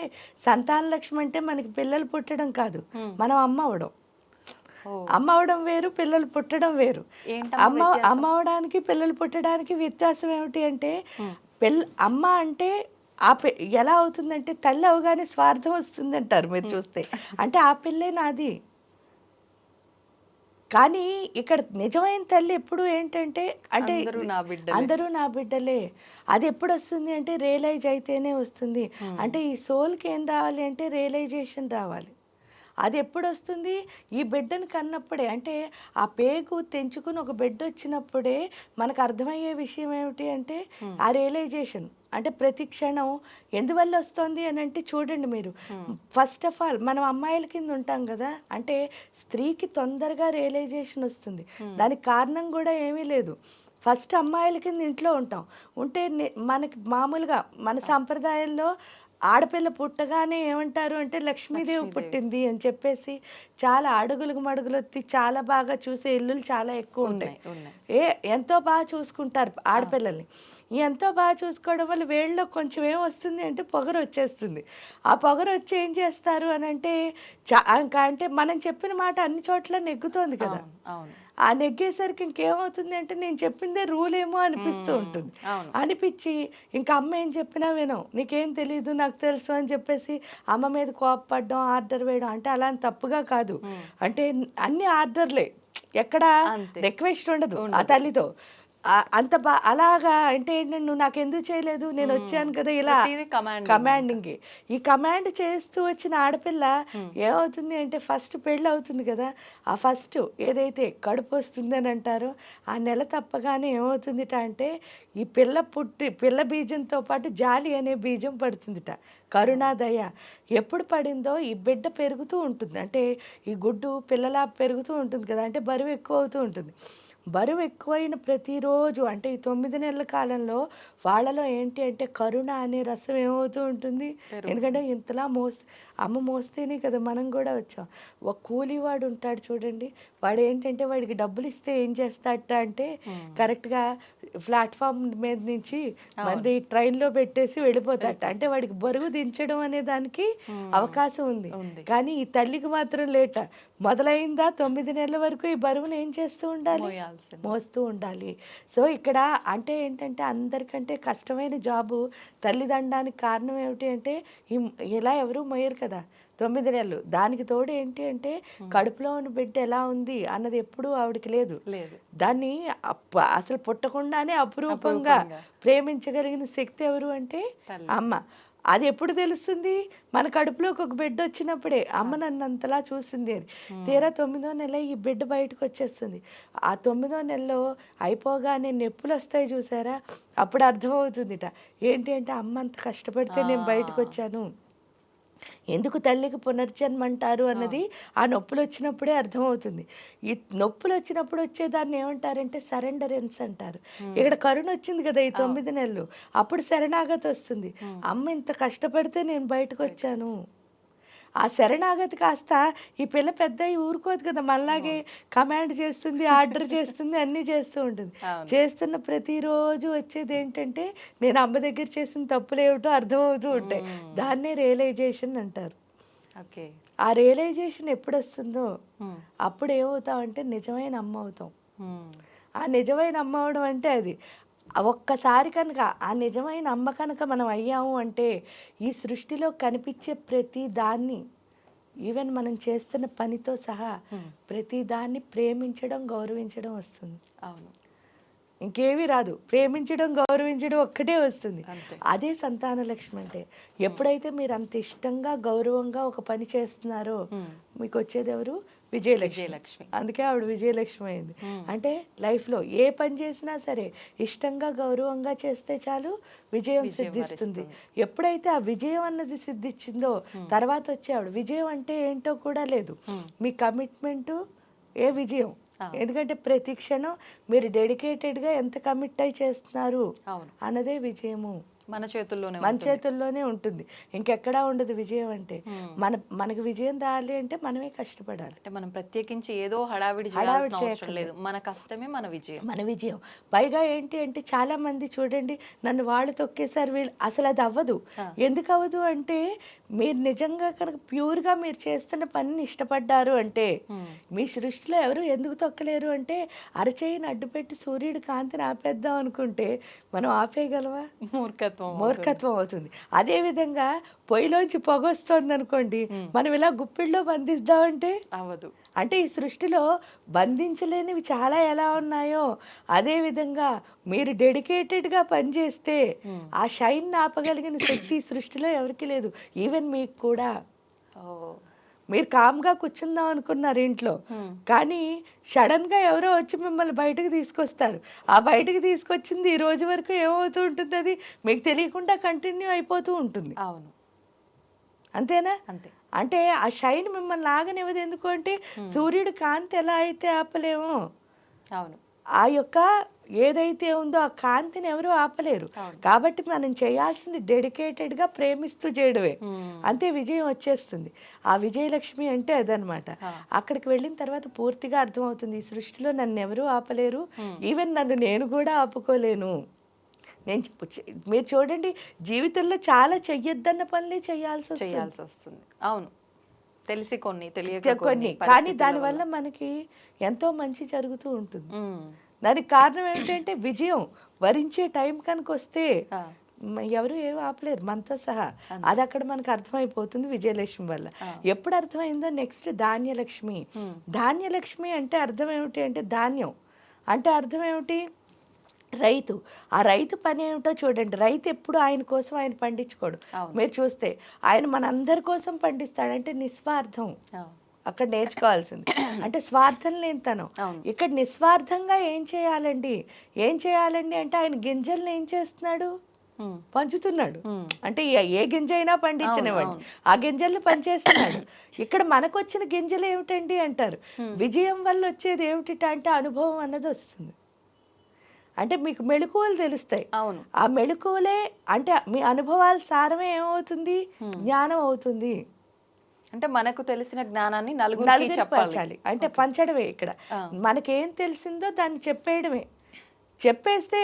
సంతానలక్ష్మి అంటే మనకి పిల్లలు పుట్టడం కాదు, మనం అమ్మ అవడం వేరు, పిల్లలు పుట్టడం వేరు. అమ్మ అవడానికి పిల్లలు పుట్టడానికి వ్యత్యాసం ఏమిటి అంటే అమ్మ అంటే ఎలా అవుతుందంటే తల్లి అవగానే స్వార్థం వస్తుంది అంటారు మీరు చూస్తే. అంటే ఆ పిల్లే నాది. కానీ ఇక్కడ నిజమైన తల్లి ఎప్పుడు ఏంటంటే అంటే అందరూ నా బిడ్డలే. అది ఎప్పుడు వస్తుంది అంటే రియలైజ్ అయితేనే వస్తుంది. అంటే ఈ సోల్కి ఏం రావాలి అంటే రియలైజేషన్ రావాలి. అది ఎప్పుడు వస్తుంది, ఈ బిడ్డను కన్నప్పుడే. అంటే ఆ పేగు తెంచుకుని ఒక బిడ్డ వచ్చినప్పుడే మనకు అర్థమయ్యే విషయం ఏమిటి అంటే ఆ రియలైజేషన్. అంటే ప్రతి క్షణం ఎందువల్ల వస్తుంది అని అంటే చూడండి మీరు, ఫస్ట్ ఆఫ్ ఆల్ మనం అమ్మాయిల కింద ఉంటాం కదా, అంటే స్త్రీకి తొందరగా రియలైజేషన్ వస్తుంది. దానికి కారణం కూడా ఏమీ లేదు. ఫస్ట్ అమ్మాయిల కింద ఇంట్లో ఉంటాం. ఉంటే మనకి మామూలుగా మన సాంప్రదాయంలో ఆడపిల్ల పుట్టగానే ఏమంటారు అంటే లక్ష్మీదేవి పుట్టింది అని చెప్పేసి చాలా అడుగులకు మడుగులొత్తి చాలా బాగా చూసే ఇల్లులు చాలా ఎక్కువ ఉంటాయి. ఎంతో బాగా చూసుకుంటారు ఆడపిల్లల్ని. ఎంతో బాగా చూసుకోవడం వల్ల వేళ్ళలో కొంచెం ఏం వస్తుంది అంటే పొగరు వచ్చేస్తుంది. ఆ పొగరు వచ్చి ఏం చేస్తారు అని అంటే ఇంకా అంటే మనం చెప్పిన మాట అన్ని చోట్ల నెగ్గుతోంది కదా. ఆ నెగ్గేసరికి ఇంకేమవుతుంది అంటే నేను చెప్పిందే రూల్ ఏమో అనిపిస్తూ ఉంటుంది. అనిపించి ఇంకా అమ్మ ఏం చెప్పినా వినం, నీకేం తెలీదు నాకు తెలుసు అని చెప్పేసి అమ్మ మీద కోపపడడం, ఆర్డర్ వేయడం. అంటే అలా తప్పుగా కాదు, అంటే అన్ని ఆర్డర్లే, ఎక్కడ రిక్వెస్ట్ ఉండదు ఆ తల్లితో. అంత అలాగా అంటే ఏంటంటే నువ్వు నాకు ఎందుకు చేయలేదు, నేను వచ్చాను కదా, ఇలా కమాండింగ్. ఈ కమాండ్ చేస్తూ వచ్చిన ఆడపిల్ల ఏమవుతుంది అంటే ఫస్ట్ పెళ్ళి అవుతుంది కదా, ఆ ఫస్ట్ ఏదైతే కడుపు వస్తుంది అని అంటారో ఆ నెల తప్పగానే ఏమవుతుందిట అంటే ఈ పిల్ల బీజంతో పాటు జాలి అనే బీజం పడుతుందిట. కరుణాదయ ఎప్పుడు పడిందో ఈ బిడ్డ పెరుగుతూ ఉంటుంది, అంటే ఈ గుడ్డు పిల్లలా పెరుగుతూ ఉంటుంది కదా, అంటే బరువు ఎక్కువ అవుతూ ఉంటుంది. బరువు ఎక్కువైన ప్రతిరోజు అంటే ఈ 9 నెలల కాలంలో వాళ్ళలో ఏంటి అంటే కరుణ అనే రసం ఏమవుతూ ఉంటుంది. ఎందుకంటే ఇంతలా అమ్మ మోస్తేనే కదా మనం కూడా వచ్చాం. ఒక కూలీవాడు ఉంటాడు చూడండి, వాడు ఏంటంటే వాడికి డబ్బులు ఇస్తే ఏం చేస్తాడట అంటే కరెక్ట్గా ప్లాట్ఫామ్ మీద నుంచి మంది ట్రైన్లో పెట్టేసి వెళ్ళిపోతాడట. అంటే వాడికి బరువు దించడం అనే దానికి అవకాశం ఉంది. కానీ ఈ తల్లికి మాత్రం లేట, మొదలైందా 9 నెలల వరకు ఈ బరువును ఏం చేస్తూ ఉండాలి, మోస్తూ ఉండాలి. సో ఇక్కడ అంటే ఏంటంటే అందరికంటే కష్టమైన జాబు తల్లిదండానికి కారణం ఏమిటి అంటే ఇలా ఎవరు మోయరు కదా 9 నెలలు. దానికి తోడు ఏంటి అంటే కడుపులో ఉన్న బిడ్డ ఎలా ఉంది అన్నది ఎప్పుడూ ఆవిడకి లేదు. దాన్ని అసలు పుట్టకుండానే అపురూపంగా ప్రేమించగలిగిన శక్తి ఎవరు అంటే అమ్మ. అది ఎప్పుడు తెలుస్తుంది, మన కడుపులోకి ఒక బిడ్డ వచ్చినప్పుడే అమ్మ నన్ను అంతలా చూసింది అని. తీరా 9వ నెల ఈ బిడ్డ బయటకు వచ్చేస్తుంది. ఆ 9వ నెలలో అయిపోగానే నొప్పులు వస్తాయి చూసారా, అప్పుడు అర్థమవుతుందిట ఏంటి అంటే అమ్మ అంత కష్టపడితే నేను బయటకు వచ్చాను, ఎందుకు తల్లికి పునర్జన్మ అంటారు అన్నది ఆ నొప్పులు వచ్చినప్పుడే అర్థమవుతుంది. ఈ నొప్పులు వచ్చినప్పుడు వచ్చేదాన్ని ఏమంటారంటే సరెండరెన్స్ అంటారు. ఇక్కడ కరుణ వచ్చింది కదా ఈ 9 నెలలు, అప్పుడు శరణాగతి వస్తుంది. అమ్మ ఇంత కష్టపడితే నేను బయటకు వచ్చాను. ఆ శరణాగతి కాస్త ఈ పిల్ల పెద్ద ఊరుకోదు కదా, మళ్ళాగే కమాండ్ చేస్తుంది, ఆర్డర్ చేస్తుంది, అన్నీ చేస్తూ ఉంటుంది. చేస్తున్న ప్రతిరోజు వచ్చేది ఏంటంటే నేను అమ్మ దగ్గర చేసిన తప్పులు ఏమిటో అర్థమవుతూ ఉంటాయి. దాన్నే రియలైజేషన్ అంటారు. ఆ రియలైజేషన్ ఎప్పుడు వస్తుందో అప్పుడు ఏమవుతామంటే నిజమైన అమ్మ అవుతాం. ఆ నిజమైన అమ్మ అవడం అంటే అది ఒక్కసారి కనుక ఆ నిజమైన అమ్మ కనుక మనం అయ్యాము అంటే ఈ సృష్టిలో కనిపించే ప్రతి దాన్ని, ఈవెన్ మనం చేస్తున్న పనితో సహా ప్రతి దాన్ని ప్రేమించడం, గౌరవించడం వస్తుంది. అవును, ఇంకేమీ రాదు, ప్రేమించడం, గౌరవించడం ఒక్కటే వస్తుంది. అదే సంతాన లక్ష్మి అంటే. ఎప్పుడైతే మీరు అంత ఇష్టంగా గౌరవంగా ఒక పని చేస్తున్నారో మీకు వచ్చేది ఎవరు, విజయలక్ష్మి. అందుకే ఆవిడ విజయలక్ష్మి అయింది. అంటే లైఫ్లో ఏ పని చేసినా సరే ఇష్టంగా గౌరవంగా చేస్తే చాలు విజయం సిద్ధిస్తుంది. ఎప్పుడైతే ఆ విజయం అన్నది సిద్ధించిందో తర్వాత వచ్చే ఆవిడ విజయం అంటే ఏంటో కూడా లేదు, మీ కమిట్మెంటు ఏ విజయం. ఎందుకంటే ప్రతి క్షణం మీరు డెడికేటెడ్గా ఎంత కమిట్ అయి చేస్తున్నారు అన్నదే విజయము. మన చేతుల్లోనే ఉంటుంది, ఇంకెక్కడా ఉండదు విజయం అంటే. మనకు విజయం రావాలి అంటే మనమే కష్టపడాలి. అంటే మనం ప్రత్యేకించి ఏదో హడావిడి చేయవలసిన లేదు, మన కష్టమే మన విజయం. పైగా ఏంటి అంటే చాలా మంది చూడండి నన్ను వాళ్ళు తొక్కేసారు వీళ్ళు, అసలు అది అవ్వదు. ఎందుకు అవ్వదు అంటే మీరు నిజంగా కనుక ప్యూర్గా మీరు చేస్తున్న పనిని ఇష్టపడ్డారు అంటే మీ సృష్టిలో ఎవరు ఎందుకు తొక్కలేరు అంటే అరచేయిని అడ్డుపెట్టి సూర్యుడి కాంతిని ఆపేద్దాం అనుకుంటే మనం ఆపేయగలవా? మూర్ఖత్వం అవుతుంది. అదే విధంగా పొయ్యిలోంచి పొగ వస్తుంది అనుకోండి, మనం ఇలా గుప్పిళ్ళలో బంధిస్తామంటే అవ్వదు. అంటే ఈ సృష్టిలో బంధించలేనివి చాలా ఎలా ఉన్నాయో అదే విధంగా మీరు డెడికేటెడ్గా పనిచేస్తే ఆ షైన్ ఆపగలిగిన శక్తి సృష్టిలో ఎవరికి లేదు, ఈవెన్ మీకు కూడా. మీరు కామ్గా కూర్చుందాం అనుకున్నారు ఇంట్లో, కానీ సడన్గా ఎవరో వచ్చి మిమ్మల్ని బయటకు తీసుకొస్తారు. ఆ బయటకు తీసుకొచ్చింది ఈ రోజు వరకు ఏమవుతూ ఉంటుంది, అది మీకు తెలియకుండా కంటిన్యూ అయిపోతూ ఉంటుంది. అవును, అంతేనా? అంతే. అంటే ఆ షైన్ మిమ్మల్ని ఆగనివ్వదు. ఎందుకు అంటే సూర్యుడు కాంతి ఎలా అయితే ఆపలేమో, అవును, ఆ యొక్క ఏదైతే ఉందో ఆ కాంతిని ఎవరు ఆపలేరు. కాబట్టి మనం చేయాల్సింది డెడికేటెడ్గా ప్రేమిస్తూ చేయడమే, అంతే విజయం వచ్చేస్తుంది. ఆ విజయలక్ష్మి అంటే అదనమాట. అక్కడికి వెళ్ళిన తర్వాత పూర్తిగా అర్థమవుతుంది, ఈ సృష్టిలో నన్ను ఎవరు ఆపలేరు, ఈవెన్ నేను కూడా ఆపుకోలేను. మీరు చూడండి, జీవితంలో చాలా చెయ్యొద్దన్న పనులే చేయాల్సి వస్తుంది. అవును, తెలిసి కొన్ని, తెలియక కొన్ని, కానీ దానివల్ల మనకి ఎంతో మంచి జరుగుతూ ఉంటుంది. దానికి కారణం ఏంటంటే విజయం వరించే టైం కనుక వస్తే ఎవరు ఏం ఆపలేరు మనతో సహా. అది అక్కడ మనకు అర్థమైపోతుంది విజయలక్ష్మి వల్ల. ఎప్పుడు అర్థమైందో నెక్స్ట్ ధాన్యలక్ష్మి. ధాన్యలక్ష్మి అంటే అర్థం ఏమిటి అంటే ధాన్యం అంటే అర్థం ఏమిటి, రైతు. ఆ రైతు పని ఏమిటో చూడండి. రైతు ఎప్పుడు ఆయన కోసం ఆయన పండించుకోడు. మీరు చూస్తే ఆయన మనందరి కోసం పండిస్తాడంటే నిస్వార్థం. అక్కడ నేర్చుకోవాల్సింది అంటే స్వార్థం లేనితనం. ఇక్కడ నిస్వార్థంగా ఏం చేయాలండి అంటే ఆయన గింజల్ని ఏం చేస్తున్నాడు, పంచుతున్నాడు. అంటే ఏ గింజ అయినా పండించినవాడు ఆ గింజల్ని పనిచేస్తున్నాడు. ఇక్కడ మనకు వచ్చిన గింజలు ఏమిటండి అంటారు, విజయం వల్ల వచ్చేది ఏమిటి అంటే అనుభవం అన్నది వస్తుంది. అంటే మీకు మెళకువలు తెలుస్తాయి. అవును, ఆ మెళకువలే అంటే మీ అనుభవాల సారమే ఏమవుతుంది, జ్ఞానం అవుతుంది. అంటే మనకు తెలిసిన జ్ఞానాన్ని నలుగురికి చెప్పాలి అంటే పంచడమే. ఇక్కడ మనకేం తెలిసిందో దాన్ని చెప్పేయడమే. చెప్పేస్తే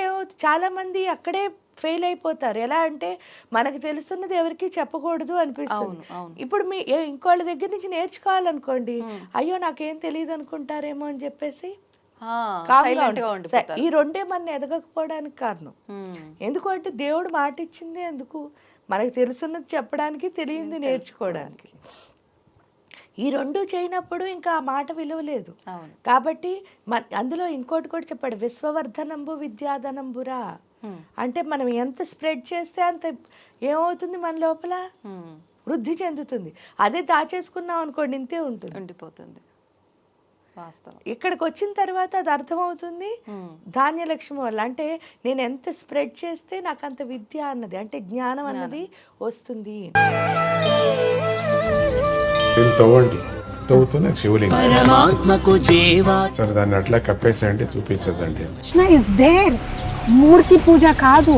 చాలా మంది అక్కడే ఫెయిల్ అయిపోతారు. ఎలా అంటే మనకు తెలుస్తున్నది ఎవరికి చెప్పకూడదు అనిపిస్తుంది. ఇప్పుడు మీ ఇంకోళ్ళ దగ్గర నుంచి నేర్చుకోవాలనుకోండి, అయ్యో నాకేం తెలియదు అనుకుంటారేమో అని చెప్పేసి ఈ రెండే మన ఎదగకపోవడానికి కారణం. ఎందుకంటే దేవుడు మాట ఇచ్చింది ఎందుకు, మనకు తెలుసున్నది చెప్పడానికి, తెలియంది నేర్చుకోవడానికి. ఈ రెండు చేయనప్పుడు ఇంకా ఆ మాట విలువ లేదు. కాబట్టి అందులో ఇంకోటి కూడా చెప్పాడు, విశ్వవర్ధనంబు విద్యాధనంబురా. అంటే మనం ఎంత స్ప్రెడ్ చేస్తే అంత ఏమవుతుంది, మన లోపల వృద్ధి చెందుతుంది. అదే దాచేసుకున్నాం అనుకోండి ఇంతే ఉండిపోతుంది. ఇక్కడికి వచ్చిన తర్వాత అది అర్థమవుతుంది ధాన్యలక్ష్మి వల్ల. అంటే నేను ఎంత స్ప్రెడ్ చేస్తే నాకు అంత విద్య అన్నది అంటే జ్ఞానం అన్నది వస్తుంది. తవ్వుతూనే శివలింగం సరే దాన్ని అట్లా కప్పేసేయండి, చూపించదండి. మూర్తి పూజ కాదు,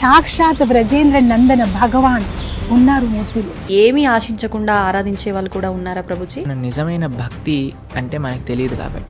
సాక్షాత్ బ్రజేంద్ర నందన భగవాన్ ఉన్నారు మూర్తులు. ఏమీ ఆశించకుండా ఆరాధించే వాళ్ళు కూడా ఉన్నారా ప్రభుజీ? నిజమైన భక్తి అంటే మనకు తెలియదు కాబట్టి